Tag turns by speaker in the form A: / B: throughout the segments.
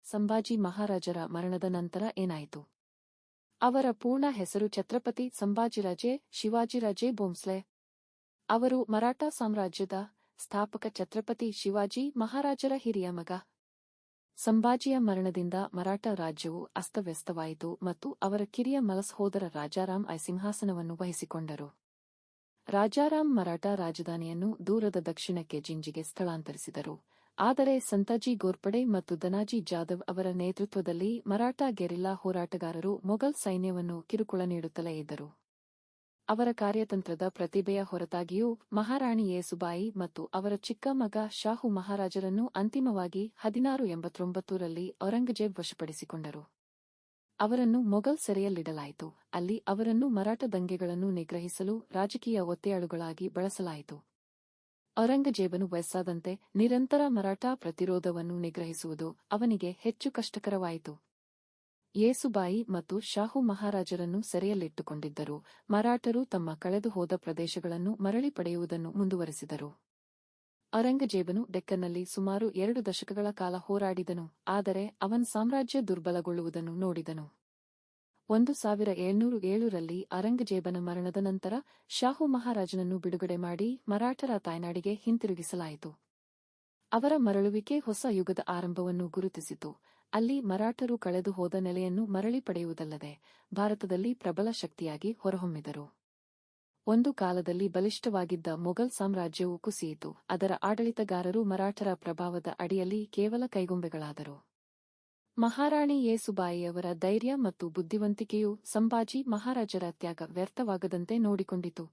A: ಸಂಭಾಜಿ ಮಹಾರಾಜರ ಮರಣದ ನಂತರ ಏನಾಯಿತು? ಅವರ ಪೂರ್ಣ ಹೆಸರು ಛತ್ರಪತಿ ಸಂಭಾಜಿರಾಜೇ ಶಿವಾಜಿರಾಜೇ ಭೋಂಸ್ಲೆ. ಅವರು ಮರಾಠ ಸಾಮ್ರಾಜ್ಯದ ಸ್ಥಾಪಕ ಛತ್ರಪತಿ ಶಿವಾಜಿ ಮಹಾರಾಜರ ಹಿರಿಯ ಮಗ. ಸಂಭಾಜಿಯ ಮರಣದಿಂದ ಮರಾಠ ರಾಜ್ಯವು ಅಸ್ತವ್ಯಸ್ತವಾಯಿತು ಮತ್ತು ಅವರ ಕಿರಿಯ ಮಲಸಹೋದರ ರಾಜಾರಾಮ್ ಸಿಂಹಾಸನವನ್ನು ವಹಿಸಿಕೊಂಡರು. ರಾಜಾರಾಮ್ ಮರಾಠ ರಾಜಧಾನಿಯನ್ನು ದೂರದ ದಕ್ಷಿಣಕ್ಕೆ ಜಿಂಜಿಗೆ ಸ್ಥಳಾಂತರಿಸಿದರು. ಆದರೆ ಸಂತಾಜಿ ಗೋರ್ಪಡೆ ಮತ್ತು ಧನಾಜಿ ಜಾಧವ್ ಅವರ ನೇತೃತ್ವದಲ್ಲಿ ಮರಾಠ ಗೆರಿಲ್ಲಾ ಹೋರಾಟಗಾರರು ಮೊಘಲ್ ಸೈನ್ಯವನ್ನು ಕಿರುಕುಳ ನೀಡುತ್ತಲೇ ಇದ್ದರು. ಅವರ ಕಾರ್ಯತಂತ್ರದ ಪ್ರತಿಭೆಯ ಹೊರತಾಗಿಯೂ ಮಹಾರಾಣಿ ಯೇಸುಬಾಯಿ ಮತ್ತು ಅವರ ಚಿಕ್ಕ ಮಗ ಶಾಹು ಮಹಾರಾಜರನ್ನು ಅಂತಿಮವಾಗಿ 1689ರಲ್ಲಿ ಔರಂಗಜೇಬ್ ವಶಪಡಿಸಿಕೊಂಡರು. ಅವರನ್ನು ಮೊಘಲ್ ಸೆರೆಯಲ್ಲಿಡಲಾಯಿತು. ಅಲ್ಲಿ ಅವರನ್ನು ಮರಾಠ ದಂಗೆಗಳನ್ನು ನಿಗ್ರಹಿಸಲು ರಾಜಕೀಯ ಒತ್ತೆಯಾಳುಗಳಾಗಿ ಬಳಸಲಾಯಿತು. ಔರಂಗಜೇಬನು ವಯಸ್ಸಾದಂತೆ ನಿರಂತರ ಮರಾಠ ಪ್ರತಿರೋಧವನ್ನು ನಿಗ್ರಹಿಸುವುದು ಅವನಿಗೆ ಹೆಚ್ಚು ಕಷ್ಟಕರವಾಯಿತು. ಯೇಸುಬಾಯಿ ಮತ್ತು ಶಾಹು ಮಹಾರಾಜರನ್ನು ಸೆರೆಯಲ್ಲಿಟ್ಟುಕೊಂಡಿದ್ದರು. ಮರಾಠರು ತಮ್ಮ ಕಳೆದುಹೋದ ಪ್ರದೇಶಗಳನ್ನು ಮರಳಿ ಪಡೆಯುವುದನ್ನು ಮುಂದುವರೆಸಿದರು. ಔರಂಗಜೇಬನು ಡೆಕ್ಕನ್ನಲ್ಲಿ ಸುಮಾರು 2 ದಶಕಗಳ ಕಾಲ ಹೋರಾಡಿದನು, ಆದರೆ ಅವನ ಸಾಮ್ರಾಜ್ಯ ದುರ್ಬಲಗೊಳ್ಳುವುದನ್ನು ನೋಡಿದನು. 1707ರಲ್ಲಿ ಔರಂಗಜೇಬನ ಮರಣದ ನಂತರ ಶಾಹು ಮಹಾರಾಜನನ್ನು ಬಿಡುಗಡೆ ಮಾಡಿ ಮರಾಠರ ತಾಯ್ನಾಡಿಗೆ ಹಿಂತಿರುಗಿಸಲಾಯಿತು. ಅವರ ಮರಳುವಿಕೆ ಹೊಸ ಯುಗದ ಆರಂಭವನ್ನು ಗುರುತಿಸಿತು. ಅಲ್ಲಿ ಮರಾಠರು ಕಳೆದುಹೋದ ನೆಲೆಯನ್ನು ಮರಳಿ ಪಡೆಯುವುದಲ್ಲದೆ ಭಾರತದಲ್ಲಿ ಪ್ರಬಲ ಶಕ್ತಿಯಾಗಿ ಹೊರಹೊಮ್ಮಿದರು. ಒಂದು ಕಾಲದಲ್ಲಿ ಬಲಿಷ್ಠವಾಗಿದ್ದ ಮೊಘಲ್ ಸಾಮ್ರಾಜ್ಯವು ಕುಸಿಯಿತು. ಅದರ ಆಡಳಿತಗಾರರು ಮರಾಠರ ಪ್ರಭಾವದ ಅಡಿಯಲ್ಲಿ ಕೇವಲ ಕೈಗೊಂಬೆಗಳಾದರು. ಮಹಾರಾಣಿ ಯೇಸುಬಾಯಿಯವರ ಧೈರ್ಯ ಮತ್ತು ಬುದ್ಧಿವಂತಿಕೆಯು ಸಂಭಾಜಿ ಮಹಾರಾಜರ ತ್ಯಾಗ ವ್ಯರ್ಥವಾಗದಂತೆ ನೋಡಿಕೊಂಡಿತು.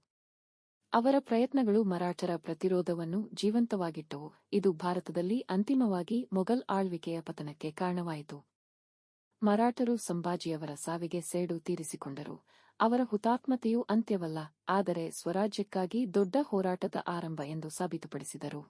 A: ಅವರ ಪ್ರಯತ್ನಗಳು ಮರಾಠರ ಪ್ರತಿರೋಧವನ್ನು ಜೀವಂತವಾಗಿಟ್ಟವು. ಇದು ಭಾರತದಲ್ಲಿ ಅಂತಿಮವಾಗಿ ಮೊಘಲ್ ಆಳ್ವಿಕೆಯ ಪತನಕ್ಕೆ ಕಾರಣವಾಯಿತು. ಮರಾಠರು ಸಂಭಾಜಿಯವರ ಸಾವಿಗೆ ಸೇಡು ತೀರಿಸಿಕೊಂಡರು. ಅವರ ಹುತಾತ್ಮತೆಯು ಅಂತ್ಯವಲ್ಲ, ಆದರೆ ಸ್ವರಾಜ್ಯಕ್ಕಾಗಿ ದೊಡ್ಡ ಹೋರಾಟದ ಆರಂಭ ಎಂದು ಸಾಬೀತುಪಡಿಸಿದರು.